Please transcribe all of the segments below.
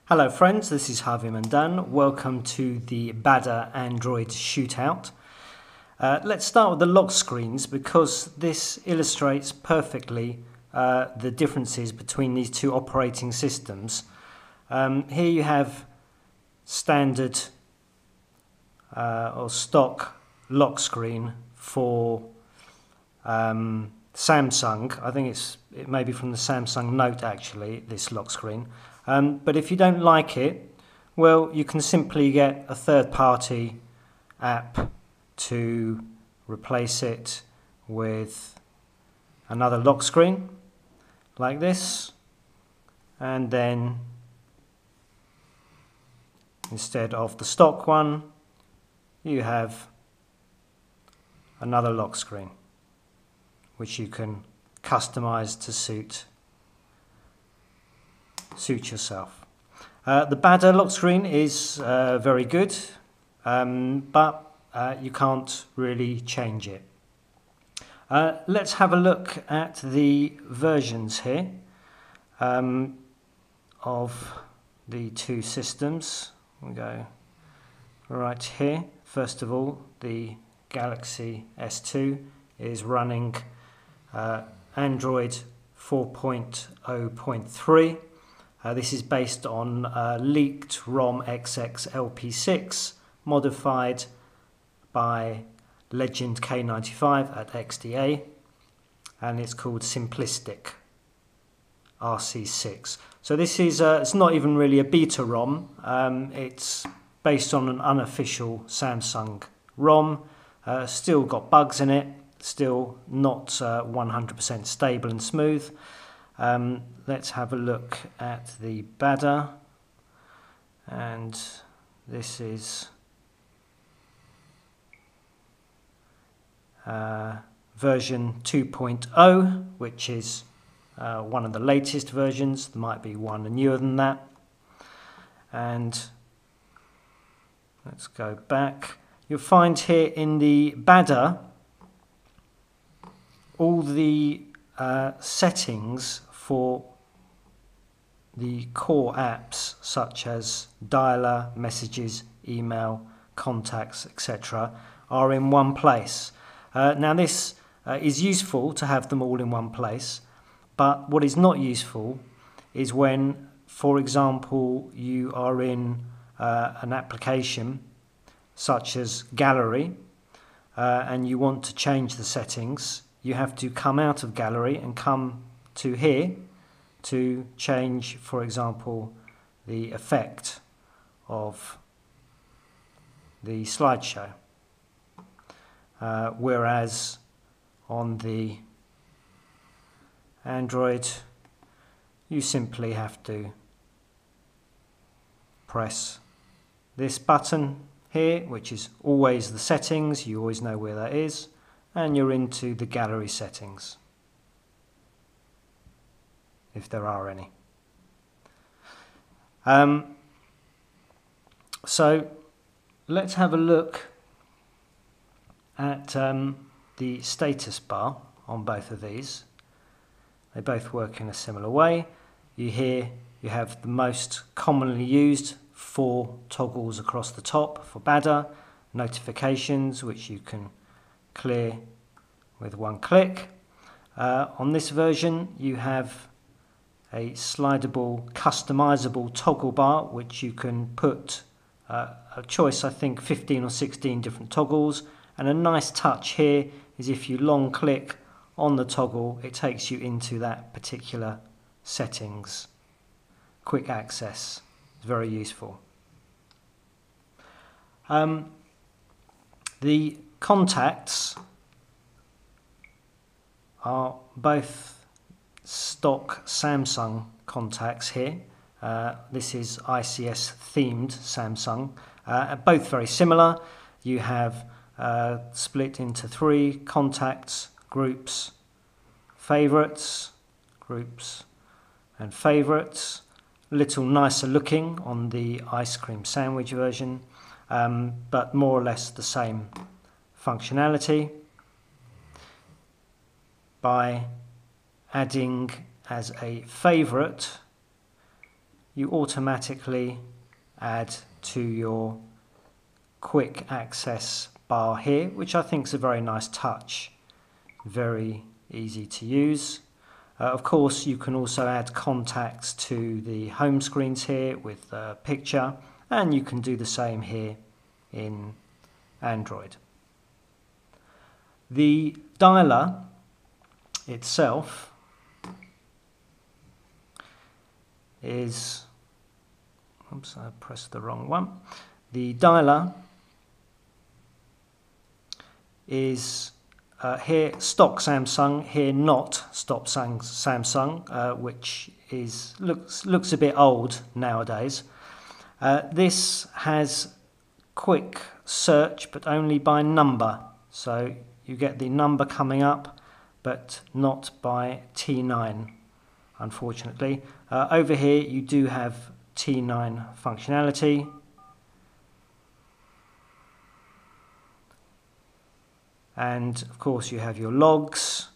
Hello friends, this is Harvey Mandan. Welcome to the Bada Android shootout. Let's start with the lock screens because this illustrates perfectly the differences between these two operating systems. Here you have standard or stock lock screen for Samsung. I think it may be from the Samsung Note actually, this lock screen. But if you don't like it, well, you can simply get a third-party app to replace it with another lock screen like this, and then instead of the stock one, you have another lock screen which you can customize to suit yourself. The Bada lock screen is very good, but you can't really change it. Let's have a look at the versions here of the two systems. We go right here. First of all, the Galaxy S2 is running Android 4.0.3. This is based on leaked ROM XX LP6 modified by Legend K95 at XDA, and it's called Simplistic RC6. So this is it's not even really a beta ROM. It's based on an unofficial Samsung ROM. Still got bugs in it. Still not 100% stable and smooth. Let's have a look at the Bada, and this is version 2.0, which is one of the latest versions. There might be one newer than that. And let's go back. You'll find here in the Bada all the settings for the core apps such as dialer, messages, email, contacts, etc. are in one place. Now this is useful to have them all in one place, but what is not useful is when, for example, you are in an application such as Gallery and you want to change the settings. You have to come out of Gallery and come to here to change, for example, the effect of the slideshow. Whereas on the Android, you simply have to press this button here, which is always the settings. You always know where that is. And you're into the gallery settings, if there are any. So let's have a look at the status bar on both of these. They both work in a similar way. You have the most commonly used 4 toggles across the top for Bada, notifications, which you can clear with one click. On this version you have a slidable, customizable toggle bar which you can put a choice, I think 15 or 16 different toggles, and a nice touch here is if you long click on the toggle it takes you into that particular settings. Quick access is very useful. The contacts are both stock Samsung contacts here. This is ICS themed Samsung. Both very similar. You have split into 3 contacts, groups, favorites, groups and favorites. A little nicer looking on the ice cream sandwich version, but more or less the same functionality. By adding as a favorite, you automatically add to your quick access bar here, which I think is a very nice touch, very easy to use. Of course, you can also add contacts to the home screens here with a picture, and you can do the same here in Android. The dialer itself is, oops, I pressed the wrong one. The dialer is here stock Samsung, here not stock Samsung, which looks a bit old nowadays. This has quick search, but only by number, so you get the number coming up, but not by T9, unfortunately. Over here you do have T9 functionality. And of course you have your logs,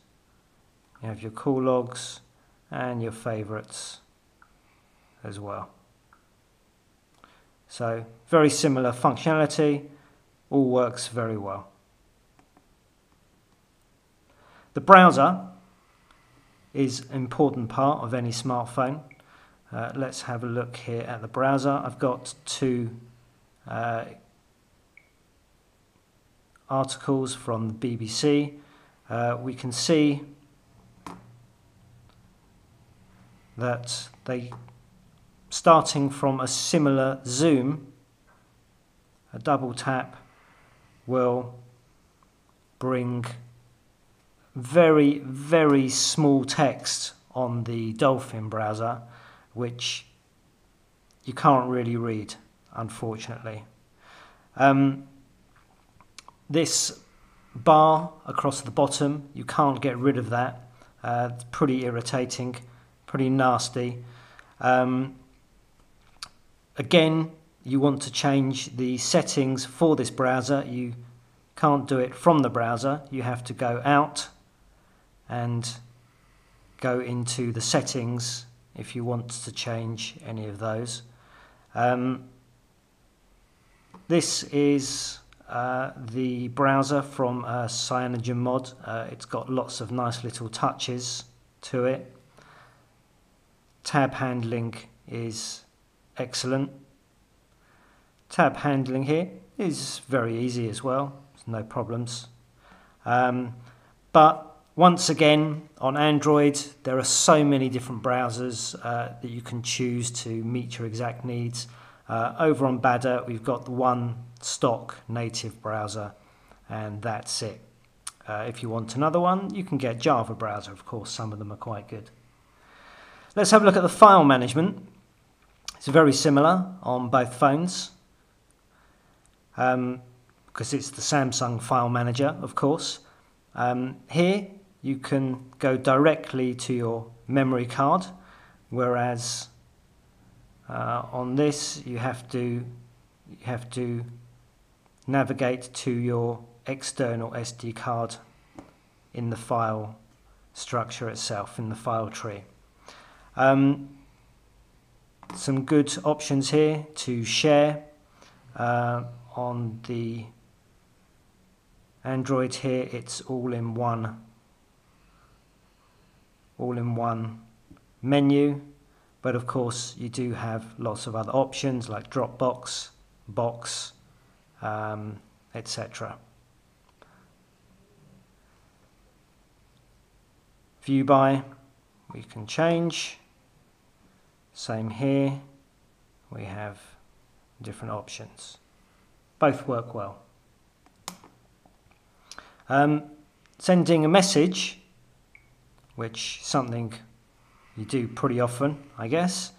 you have your call logs, and your favorites as well. So very similar functionality, all works very well. The browser is an important part of any smartphone. Let's have a look here at the browser. I've got two articles from the BBC. We can see that starting from a similar zoom, a double tap will bring very, very small text on the Dolphin browser, which you can't really read, unfortunately. This bar across the bottom, you can't get rid of that. It's pretty irritating, pretty nasty. Again, you want to change the settings for this browser. You can't do it from the browser. You have to go out and go into the settings if you want to change any of those. This is the browser from CyanogenMod. It's got lots of nice little touches to it. Tab handling is excellent. Tab handling here is very easy as well, there's no problems. But once again, on Android there are so many different browsers that you can choose to meet your exact needs. Over on Bada we've got the one stock native browser, and that's it. If you want another one, you can get Java browser, of course, some of them are quite good. Let's have a look at the file management. It's very similar on both phones, because it's the Samsung file manager, of course. Here you can go directly to your memory card, whereas on this you have to navigate to your external SD card in the file structure itself, in the file tree. Some good options here to share. On the Android here it's all in one menu, but of course you do have lots of other options like Dropbox, Box, etc. View by, we can change. Same here, we have different options. Both work well. Sending a message, which is something you do pretty often, I guess.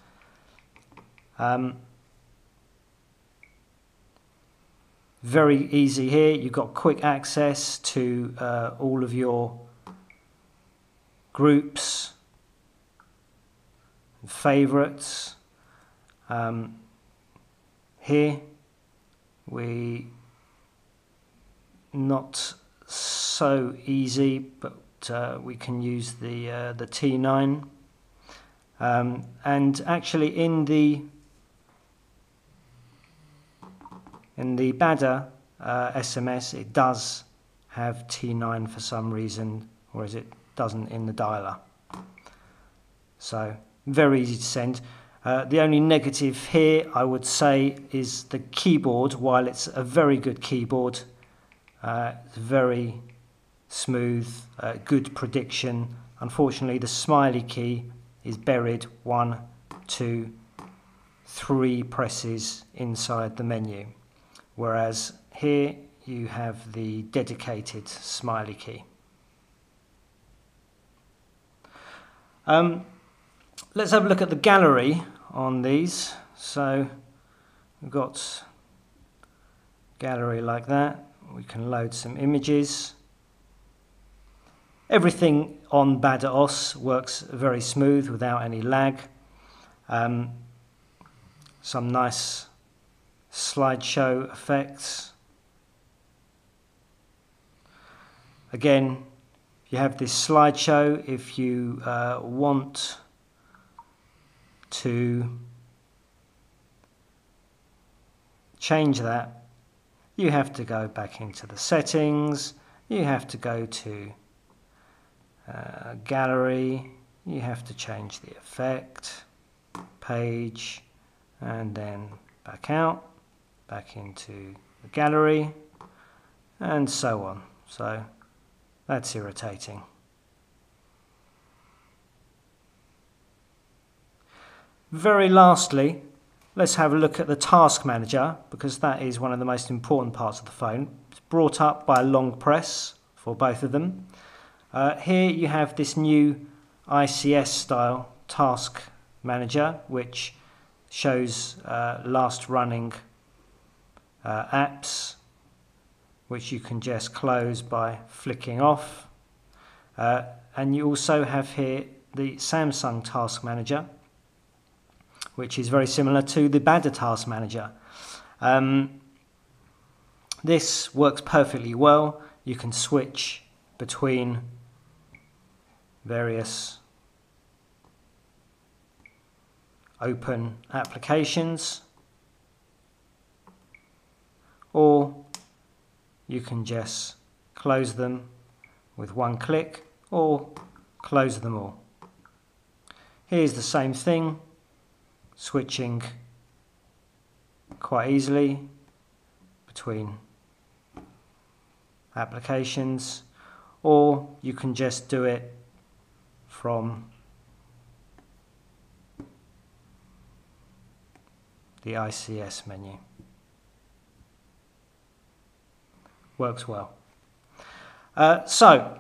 Very easy here. You've got quick access to all of your groups, favorites. Here we not so easy, but we can use the T9. And actually in the Bada SMS it does have T9 for some reason, whereas it doesn't in the dialer. So very easy to send. The only negative here I would say is the keyboard. While it's a very good keyboard, it's very smooth, good prediction, unfortunately the smiley key is buried 1, 2, 3 presses inside the menu, whereas here you have the dedicated smiley key. Let's have a look at the gallery on these. So we've got gallery like that. We can load some images. Everything on Bada OS works very smooth without any lag. Some nice slideshow effects. Again, you have this slideshow. If you want to change that, you have to go back into the settings, you have to go to gallery, you have to change the effect, page, and then back out, back into the gallery, and so on. So that's irritating. Very lastly, let's have a look at the task manager, because that is one of the most important parts of the phone. It's brought up by a long press for both of them. Here you have this new ICS style task manager, which shows last running apps, which you can just close by flicking off. And you also have here the Samsung task manager, which is very similar to the Bada task manager. This works perfectly well. You can switch between various open applications, or you can just close them with one click or close them all. Here's the same thing, switching quite easily between applications, or you can just do it from the ICS menu. Works well. So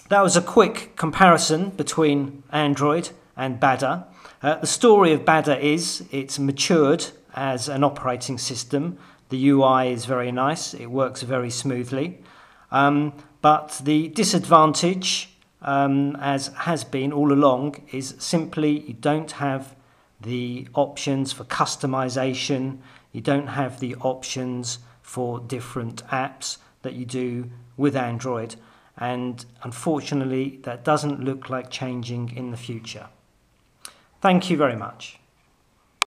that was a quick comparison between Android and Bada. The story of Bada is it's matured as an operating system. The UI is very nice, it works very smoothly, but the disadvantage, as has been all along, is simply you don't have the options for customization, you don't have the options for different apps that you do with Android, and unfortunately that doesn't look like changing in the future. Thank you very much.